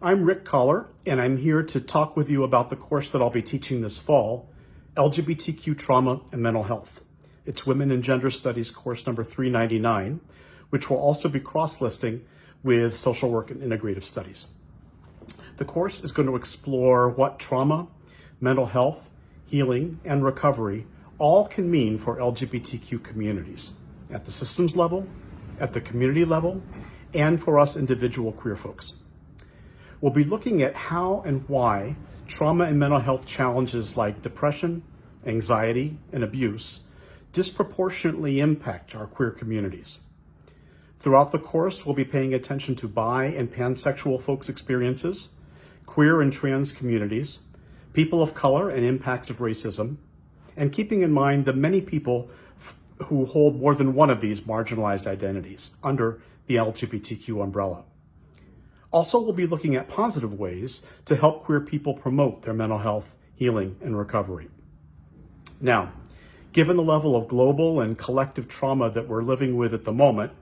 I'm Rick Collar, and I'm here to talk with you about the course that I'll be teaching this fall, LGBTQ Trauma and Mental Health. It's Women and Gender Studies course number 399, which will also be cross-listing with Social Work and Integrative Studies. The course is going to explore what trauma, mental health, healing, and recovery all can mean for LGBTQ communities at the systems level, at the community level, and for us individual queer folks. We'll be looking at how and why trauma and mental health challenges like depression, anxiety, and abuse disproportionately impact our queer communities. Throughout the course, we'll be paying attention to bi and pansexual folks' experiences, queer and trans communities, people of color and impacts of racism, and keeping in mind the many people who hold more than one of these marginalized identities under the LGBTQ umbrella. Also, we'll be looking at positive ways to help queer people promote their mental health, healing, and recovery. Now, given the level of global and collective trauma that we're living with at the moment,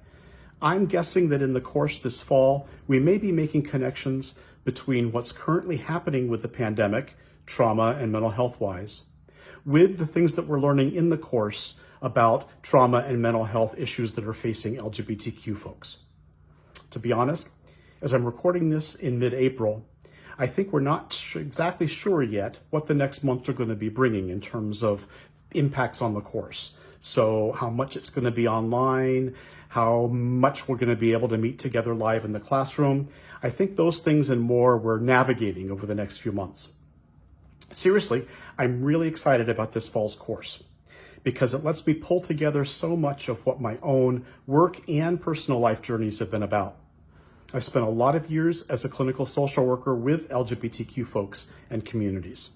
I'm guessing that in the course this fall, we may be making connections between what's currently happening with the pandemic, trauma and mental health-wise, with the things that we're learning in the course about trauma and mental health issues that are facing LGBTQ folks. To be honest, as I'm recording this in mid-April, I think we're not exactly sure yet what the next months are going to be bringing in terms of impacts on the course. So how much it's going to be online, how much we're going to be able to meet together live in the classroom. I think those things and more we're navigating over the next few months. Seriously, I'm really excited about this fall's course because it lets me pull together so much of what my own work and personal life journeys have been about. I've spent a lot of years as a clinical social worker with LGBTQ folks and communities.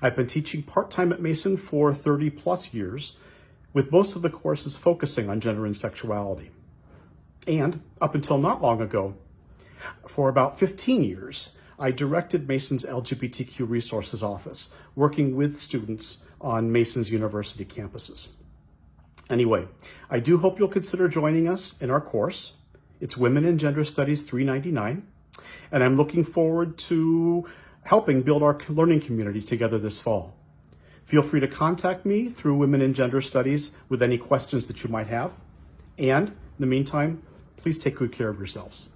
I've been teaching part-time at Mason for 30 plus years, with most of the courses focusing on gender and sexuality. And up until not long ago, for about 15 years, I directed Mason's LGBTQ Resources Office, working with students on Mason's university campuses. Anyway, I do hope you'll consider joining us in our course. It's Women and Gender Studies 399, and I'm looking forward to helping build our learning community together this fall. Feel free to contact me through Women and Gender Studies with any questions that you might have. And in the meantime, please take good care of yourselves.